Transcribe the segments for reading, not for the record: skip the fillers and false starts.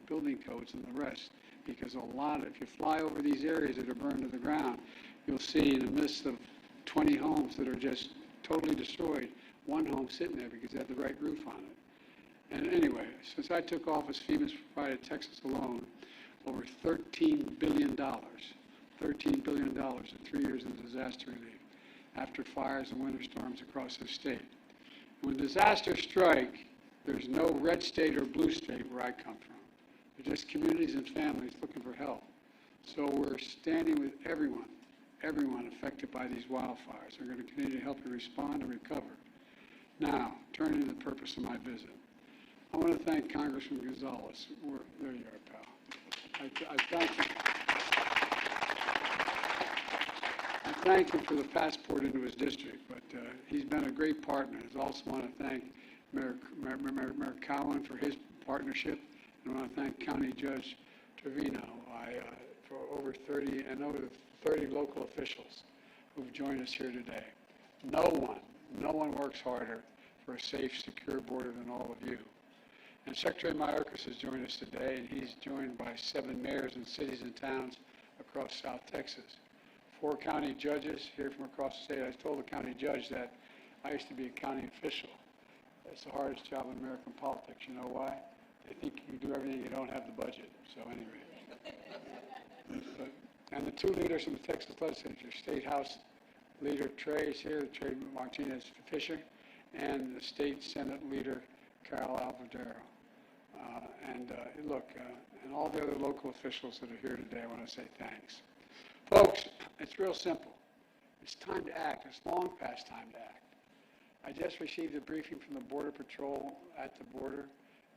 building codes and the rest, because a lot, if you fly over these areas that are burned to the ground, you'll see in the midst of 20 homes that are just totally destroyed, one home sitting there because it had the right roof on it. And anyway, since I took office, FEMA's provided Texas alone over $13 billion, $13 billion in 3 years of disaster relief after fires and winter storms across the state. When disasters strike, there's no red state or blue state where I come from. They're just communities and families looking for help. So we're standing with everyone affected by these wildfires. We're going to continue to help you respond and recover. Now, turning to the purpose of my visit. I want to thank Congressman Gonzalez. There you are, pal. I thank him for the passport into his district, but he's been a great partner. I also want to thank Mayor Cowan for his partnership, and I want to thank County Judge Trevino for over 30 local officials who've joined us here today. No one works harder for a safe, secure border than all of you. And Secretary Mayorkas has joined us today, and he's joined by 7 mayors and cities and towns across South Texas. 4 county judges here from across the state. I told the county judge that I used to be a county official. It's the hardest job in American politics. You know why? They think you can do everything, you don't have the budget. So anyway. And the 2 leaders from the Texas legislature, State House Leader Trey is here, Trey Martinez Fisher, and the State Senate Leader Carol Alvadero. And all the other local officials that are here today, I want to say thanks. Folks, it's real simple. It's time to act. It's long past time to act. I just received a briefing from the Border Patrol at the border,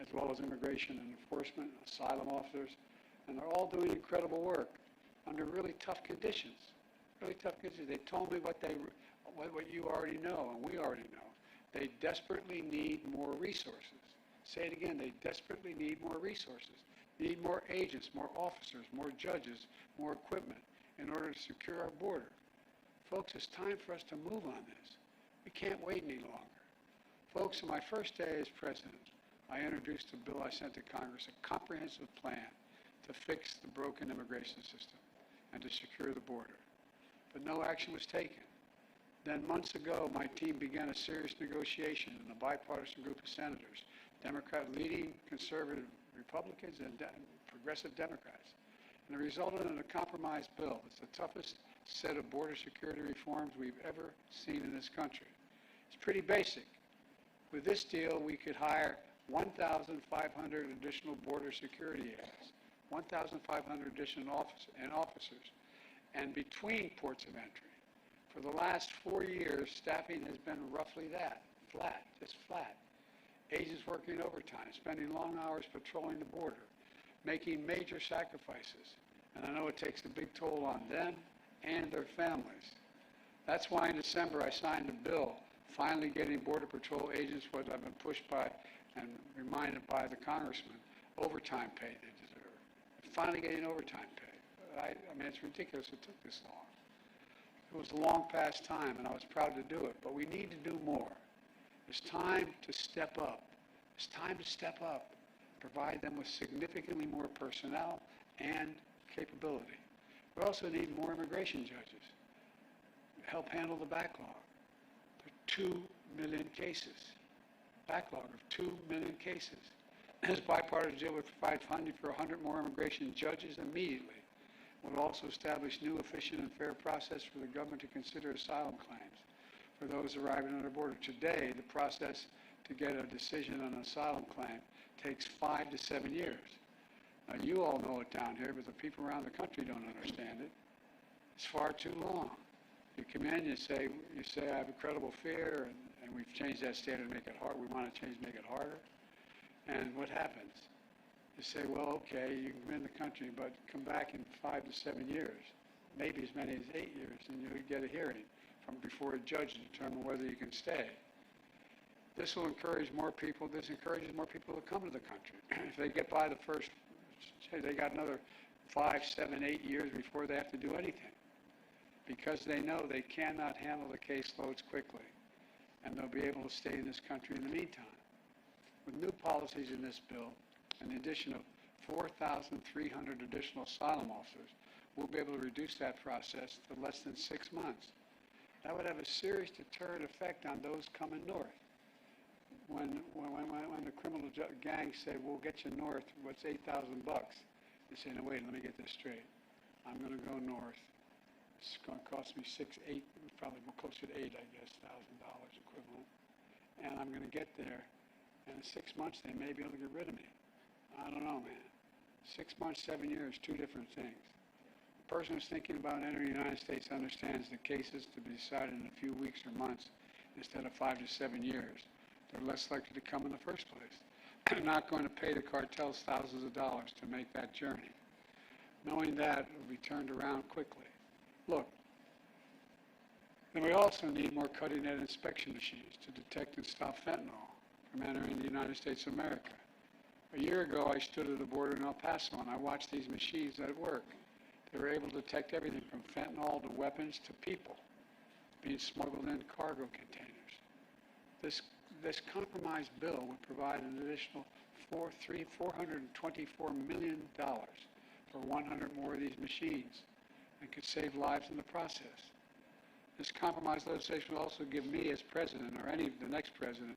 as well as Immigration and Enforcement, asylum officers, and they're all doing incredible work under really tough conditions. Really tough conditions. They told me what you already know, and we already know. They desperately need more resources. Say it again, they desperately need more resources. They need more agents, more officers, more judges, more equipment in order to secure our border. Folks, it's time for us to move on this. We can't wait any longer. Folks, on my first day as president, I introduced a bill I sent to Congress, a comprehensive plan to fix the broken immigration system and to secure the border. But no action was taken. Then months ago, my team began a serious negotiation in a bipartisan group of senators, leading conservative Republicans and progressive Democrats. And it resulted in a compromise bill. It's the toughest set of border security reforms we've ever seen in this country. It's pretty basic. With this deal, we could hire 1,500 additional border security aides, 1,500 additional officers, and between ports of entry. For the last 4 years, staffing has been roughly that, flat, just flat. Agents working overtime, spending long hours patrolling the border, making major sacrifices. And I know it takes a big toll on them and their families. That's why in December I signed a bill finally getting Border Patrol agents what I've been pushed by and reminded by the congressman, overtime pay they deserve. Finally getting overtime pay. I mean, it's ridiculous it took this long. It was a long past time, and I was proud to do it, but we need to do more. It's time to step up. It's time to step up, provide them with significantly more personnel and capability. We also need more immigration judges to help handle the backlog. There are 2 million cases, backlog of 2 million cases. This bipartisan deal would provide funding for 100 more immigration judges immediately. It would also establish new, efficient, and fair process for the government to consider asylum claims for those arriving on our border. Today, the process to get a decision on an asylum claim takes 5 to 7 years. Now, you all know it down here, but the people around the country don't understand it. It's far too long. You come in, you say I have a credible fear, and we've changed that standard to make it hard. We want to change, make it harder. And what happens? You say, well, okay, you can come in the country, but come back in 5 to 7 years, maybe as many as 8 years, and you get a hearing from before a judge to determine whether you can stay. This will encourage more people. This encourages more people to come to the country. If they get by the first, they got another 5, 7, 8 years before they have to do anything, because they know they cannot handle the caseloads quickly, and they'll be able to stay in this country in the meantime. With new policies in this bill, and the addition of 4,300 additional asylum officers, we'll be able to reduce that process to less than 6 months. That would have a serious deterrent effect on those coming north. When the criminal gang said, we'll get you north, what's $8,000 bucks? They say, no, wait, let me get this straight. I'm going to go north. It's going to cost me probably closer to $8, I guess, $1,000 equivalent. And I'm going to get there, and in 6 months, they may be able to get rid of me. I don't know, man. 6 months, 7 years, two different things. The person who's thinking about entering the United States understands that cases to be decided in a few weeks or months instead of 5 to 7 years. They're less likely to come in the first place. They're not going to pay the cartels thousands of dollars to make that journey. Knowing that, it will be turned around quickly. Look, then we also need more cutting-edge inspection machines to detect and stop fentanyl from entering the United States of America. A year ago, I stood at the border in El Paso, and I watched these machines at work. They were able to detect everything from fentanyl to weapons to people being smuggled in cargo containers. This compromise bill would provide an additional $424 million for 100 more of these machines and could save lives in the process. This compromise legislation will also give me as president, or the next president,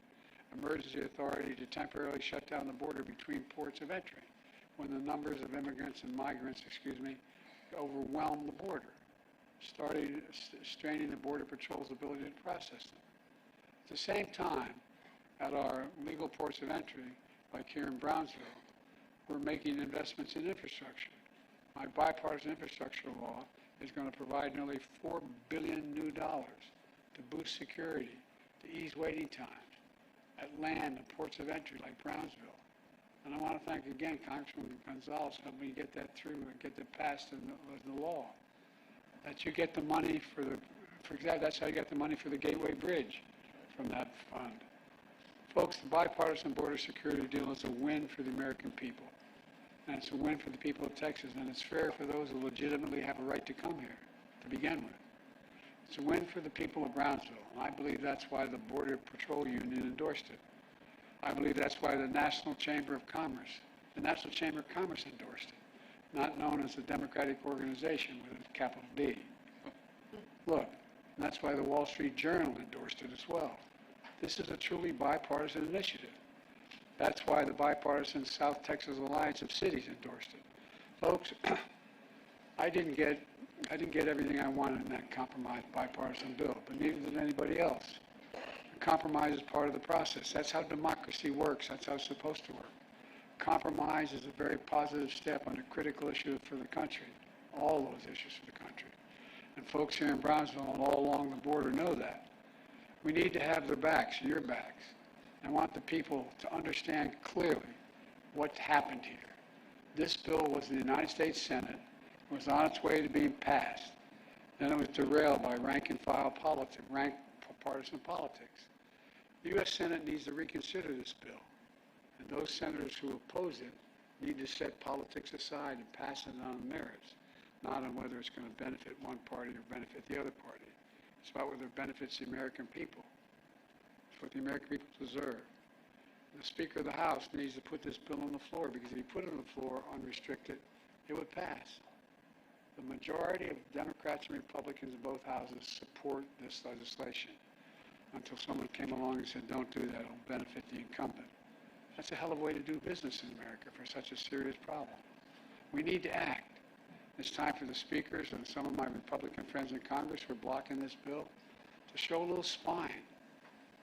emergency authority to temporarily shut down the border between ports of entry when the numbers of immigrants and migrants, overwhelm the border, straining the Border Patrol's ability to process them. At the same time, at our legal ports of entry, like here in Brownsville, we're making investments in infrastructure. My bipartisan infrastructure law is going to provide nearly $4 billion new dollars to boost security, to ease waiting times at land and ports of entry like Brownsville. And I want to thank again Congressman Gonzalez for helping me get that through and get it passed in the law. That you get the money for example, that's how you get the money for the Gateway Bridge from that fund. Folks, the bipartisan border security deal is a win for the American people. And it's a win for the people of Texas, and it's fair for those who legitimately have a right to come here to begin with. It's a win for the people of Brownsville, and I believe that's why the Border Patrol Union endorsed it. I believe that's why the National Chamber of Commerce endorsed it, not known as a Democratic organization with a capital D. Look, and that's why the Wall Street Journal endorsed it as well. This is a truly bipartisan initiative. That's why the bipartisan South Texas Alliance of Cities endorsed it. Folks, I didn't get everything I wanted in that compromise bipartisan bill, but neither did anybody else. The compromise is part of the process. That's how democracy works. That's how it's supposed to work. Compromise is a very positive step on a critical issue for the country, all those issues for the country. And folks here in Brownsville and all along the border know that. We need to have their backs, your backs. I want the people to understand clearly what's happened here. This bill was in the United States Senate. It was on its way to being passed. Then it was derailed by rank-and-file politics, partisan politics. The U.S. Senate needs to reconsider this bill. And those senators who oppose it need to set politics aside and pass it on the merits, not on whether it's going to benefit one party or benefit the other party. It's about whether it benefits the American people. It's what the American people deserve. The Speaker of the House needs to put this bill on the floor, because if he put it on the floor unrestricted, it would pass. The majority of Democrats and Republicans in both houses support this legislation, until someone came along and said, don't do that, it'll benefit the incumbent. That's a hell of a way to do business in America for such a serious problem. We need to act. It's time for the speakers and some of my Republican friends in Congress who are blocking this bill to show a little spine.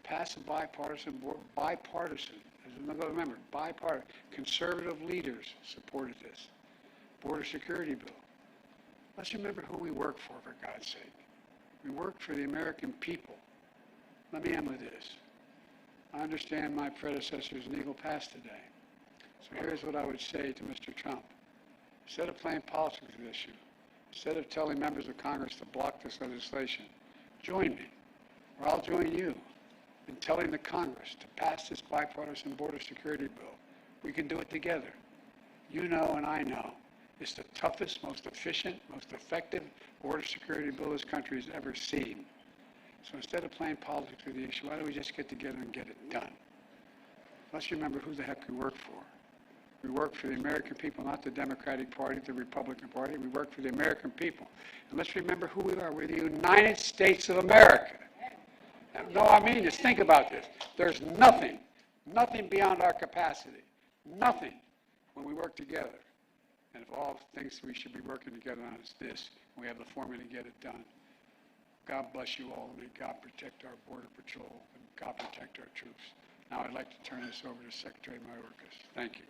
Pass a bipartisan, remember, bipartisan, conservative leaders supported this border security bill. Let's remember who we work for God's sake. We work for the American people. Let me end with this. I understand my predecessor's legal past today. So here's what I would say to Mr. Trump. Instead of playing politics with this issue, instead of telling members of Congress to block this legislation, join me, or I'll join you in telling the Congress to pass this bipartisan border security bill. We can do it together. You know and I know it's the toughest, most efficient, most effective border security bill this country has ever seen. So instead of playing politics with the issue, why don't we just get together and get it done? Let's remember who the heck we work for. We work for the American people, not the Democratic Party, the Republican Party. We work for the American people. And let's remember who we are. We're the United States of America. No, I mean this. Think about this. There's nothing beyond our capacity. Nothing when we work together. And if all things we should be working together on is this, we have the formula to get it done. God bless you all, and may God protect our Border Patrol, and God protect our troops. Now I'd like to turn this over to Secretary Mayorkas. Thank you.